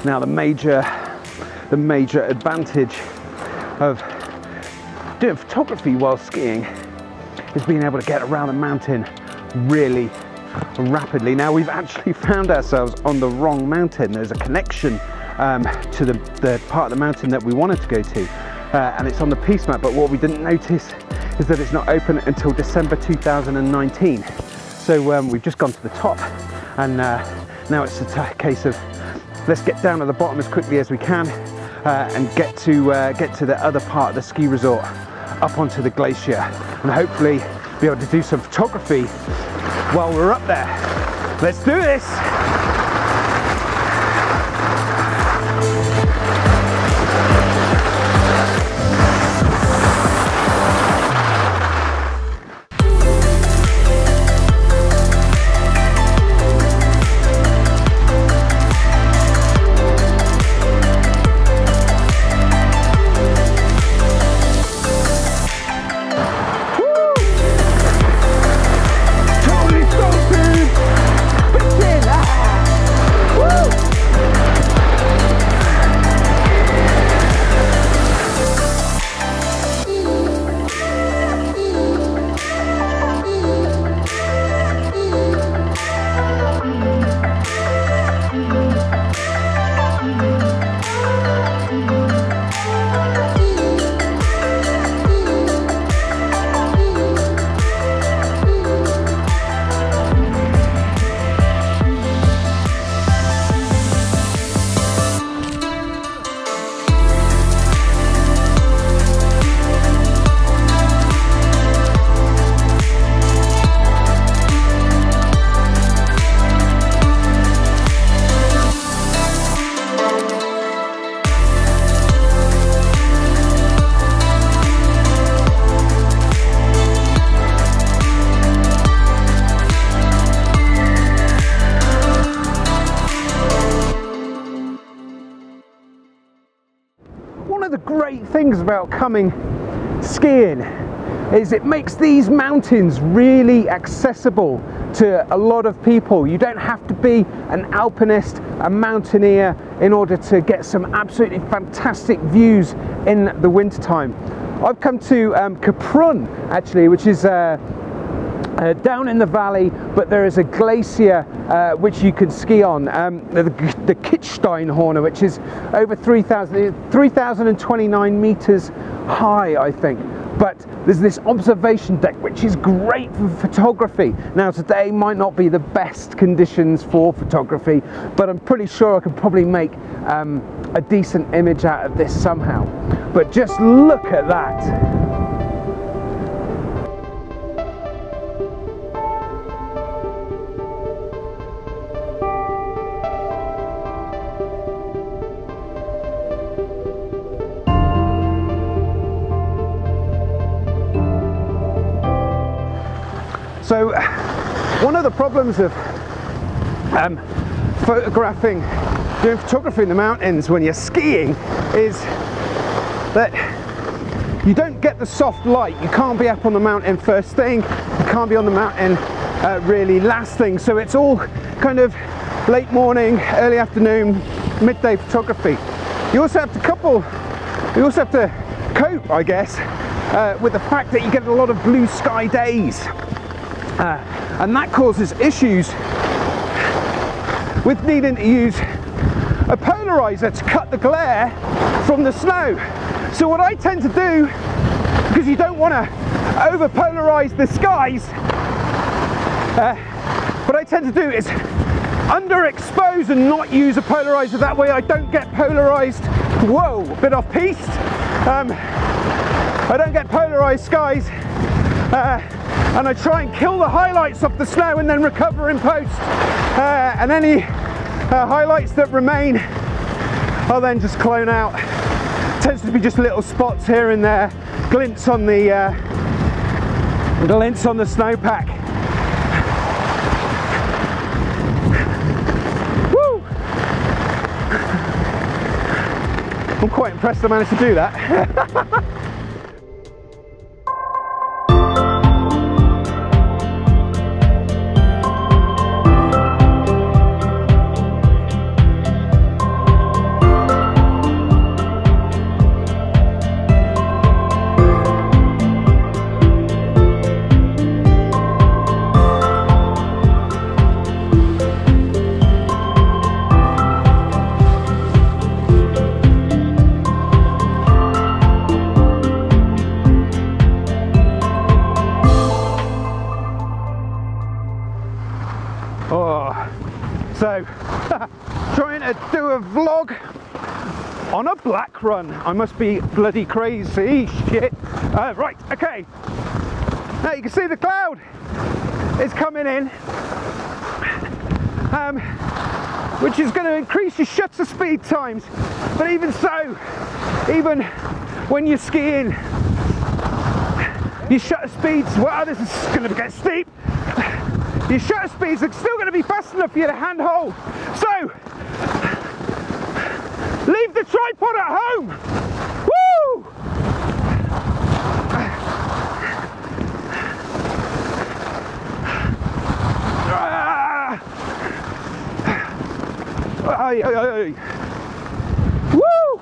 Now the major advantage of doing photography while skiing is being able to get around the mountain really rapidly. Now we've actually found ourselves on the wrong mountain. There's a connection to the part of the mountain that we wanted to go to, and it's on the piste map, but what we didn't notice is that it's not open until December 2019. So we've just gone to the top, and now it's a case of let's get down to the bottom as quickly as we can and get to the other part of the ski resort, up onto the glacier, and hopefully be able to do some photography while we're up there. Let's do this! Great things about coming skiing is it makes these mountains really accessible to a lot of people. You don't have to be an alpinist, a mountaineer, in order to get some absolutely fantastic views in the wintertime. I've come to Kaprun actually, which is down in the valley, but there is a glacier which you can ski on, the Kitzsteinhorn, which is over 3,029 meters high, I think. But there's this observation deck which is great for photography. Now today might not be the best conditions for photography, but I'm pretty sure I could probably make a decent image out of this somehow. But just look at that. So one of the problems of doing photography in the mountains when you're skiing is that you don't get the soft light. You can't be up on the mountain first thing, you can't be on the mountain really last thing. So it's all kind of late morning, early afternoon, midday photography. You also have to cope, I guess, with the fact that you get a lot of blue sky days. And that causes issues with needing to use a polarizer to cut the glare from the snow. So what I tend to do, because you don't want to over polarize the skies, what I tend to do is underexpose and not use a polarizer. That way I don't get polarized, whoa, a bit off piste. I don't get polarized skies. And I try and kill the highlights off the snow and then recover in post. And any highlights that remain, I'll then just clone out. It tends to be just little spots here and there, glints on the snowpack. Woo! I'm quite impressed I managed to do that. trying to do a vlog on a black run. I must be bloody crazy, shit. Right, okay. Now you can see the cloud is coming in, which is going to increase your shutter speed times. But even so, even when you're skiing, your shutter speeds, wow, this is going to get steep. Your shutter speeds are still going to be fast enough for you to hand hold. So, leave the tripod at home. Woo! Woo!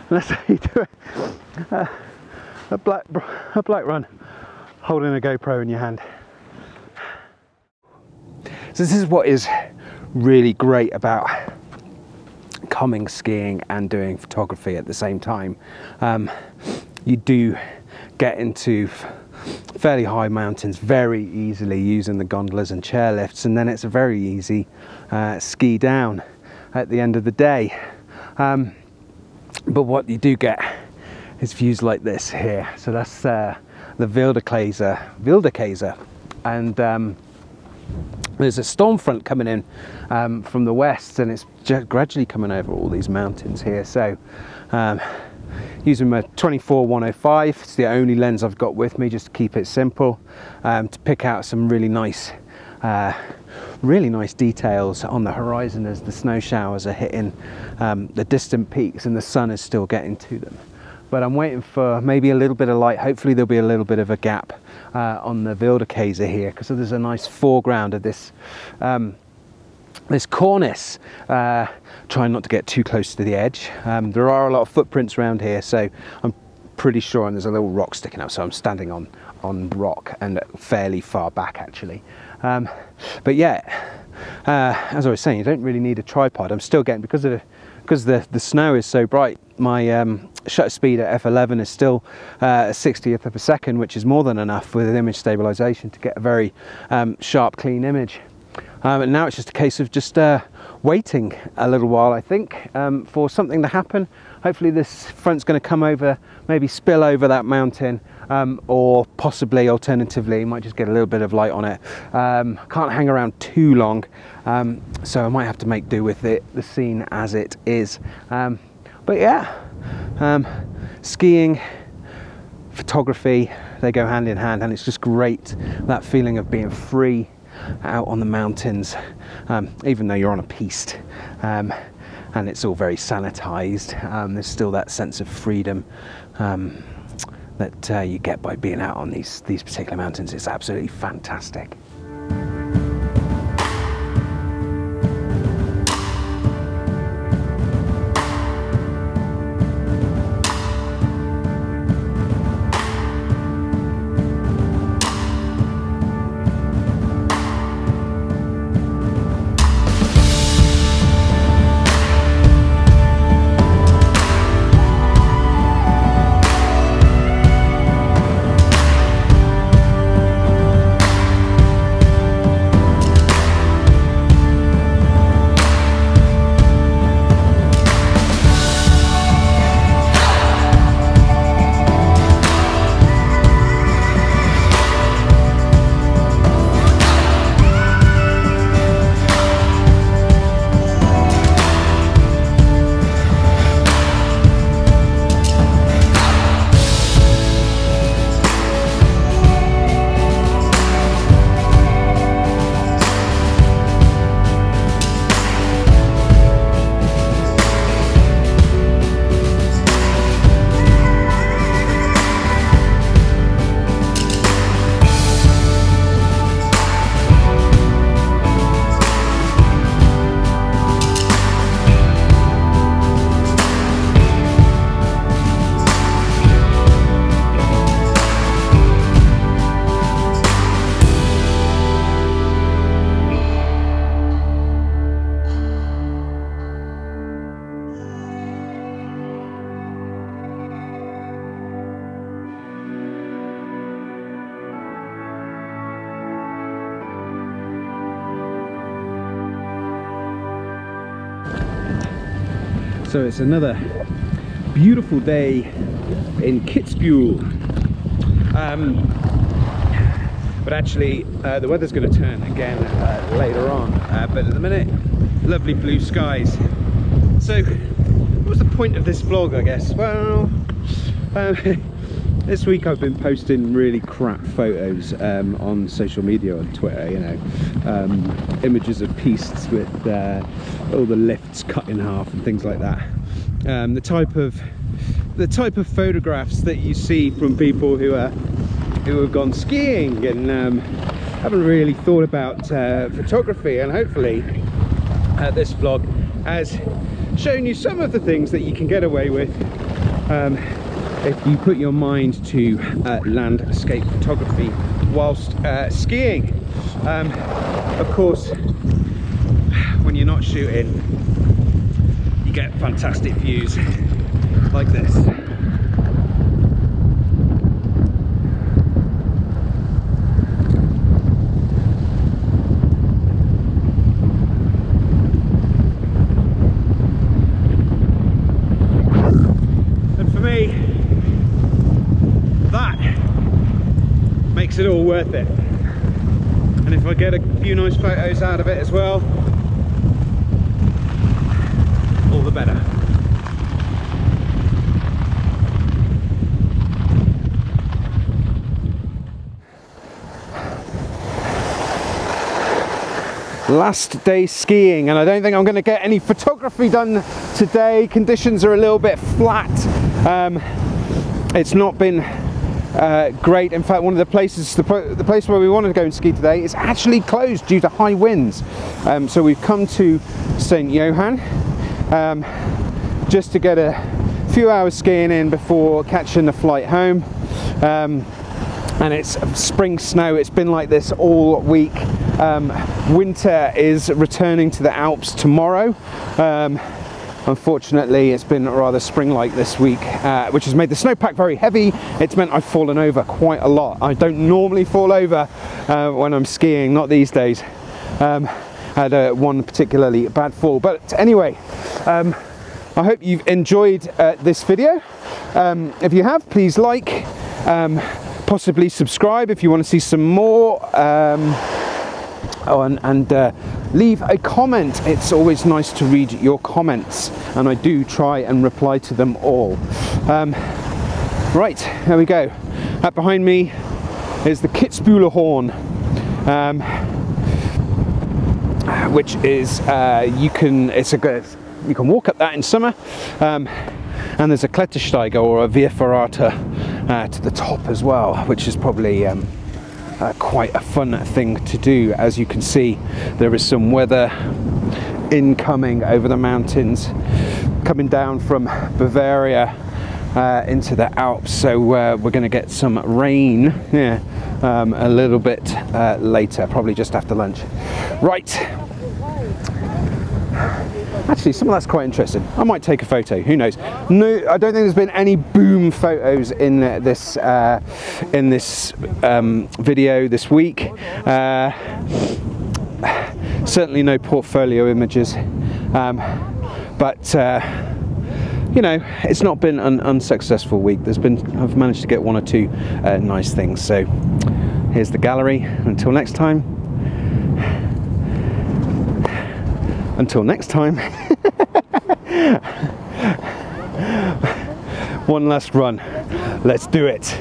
Let's say you do a black run holding a GoPro in your hand. So this is what is really great about coming skiing and doing photography at the same time. You do get into fairly high mountains very easily using the gondolas and chairlifts, and then it's a very easy ski down at the end of the day. But what you do get is views like this here. So that's the Wilderkäse, and there's a storm front coming in from the west, and it's gradually coming over all these mountains here. So using my 24-105, it's the only lens I've got with me, just to keep it simple, to pick out some really nice details on the horizon as the snow showers are hitting the distant peaks and the sun is still getting to them. But I'm waiting for maybe a little bit of light. Hopefully there'll be a little bit of a gap on the Wilderkäse here, because there's a nice foreground of this this cornice, trying not to get too close to the edge. There are a lot of footprints around here, so I'm pretty sure, and there's a little rock sticking up, so I'm standing on rock and fairly far back actually. But yeah, as I was saying, you don't really need a tripod. I'm still getting, because the snow is so bright, my shutter speed at f11 is still a 60th of a second, which is more than enough with image stabilization to get a very sharp, clean image. And now it's just a case of just waiting a little while, I think, for something to happen. Hopefully this front's going to come over, maybe spill over that mountain, or possibly alternatively might just get a little bit of light on it. Can't hang around too long, so I might have to make do with the scene as it is. But yeah, skiing, photography, they go hand in hand, and it's just great, that feeling of being free out on the mountains, even though you're on a piste, and it's all very sanitized. There's still that sense of freedom that you get by being out on these particular mountains. It's absolutely fantastic. So it's another beautiful day in Kitzbühel. But actually the weather's going to turn again later on, but at the minute lovely blue skies. So what was the point of this vlog, I guess? Well, this week I've been posting really crap photos on social media, on Twitter, you know, images of pistes with all the lifts cut in half and things like that. The type of photographs that you see from people who have gone skiing and haven't really thought about photography, and hopefully this vlog has shown you some of the things that you can get away with if you put your mind to landscape photography whilst skiing. Of course, when you're not shooting, you get fantastic views like this. Makes it all worth it, and if I get a few nice photos out of it as well, all the better. Last day skiing, and I don't think I'm going to get any photography done today. Conditions are a little bit flat. It's not been great. In fact, one of the places, the place where we wanted to go and ski today is actually closed due to high winds. So we've come to St. Johann just to get a few hours skiing in before catching the flight home. And it's spring snow. It's been like this all week. Winter is returning to the Alps tomorrow. Unfortunately, it's been rather spring-like this week, which has made the snowpack very heavy. It's meant I've fallen over quite a lot. I don't normally fall over when I'm skiing, not these days. Had one particularly bad fall. But anyway, I hope you've enjoyed this video. If you have, please like, possibly subscribe if you want to see some more. Leave a comment. It's always nice to read your comments, and I do try and reply to them all. Right, there we go. Up behind me is the Kitzbühler Horn, which is you can walk up that in summer, and there's a Klettersteige or a Via Ferrata to the top as well, which is probably quite a fun thing to do. As you can see, there is some weather incoming over the mountains, coming down from Bavaria into the Alps, so we're going to get some rain a little bit later, probably just after lunch. Right, actually some of that's quite interesting. I might take a photo, who knows. No, I don't think there's been any boom photos in this video this week. Certainly no portfolio images, but you know, it's not been an unsuccessful week. I've managed to get one or two nice things. So here's the gallery. Until next time. One last run. Let's do it.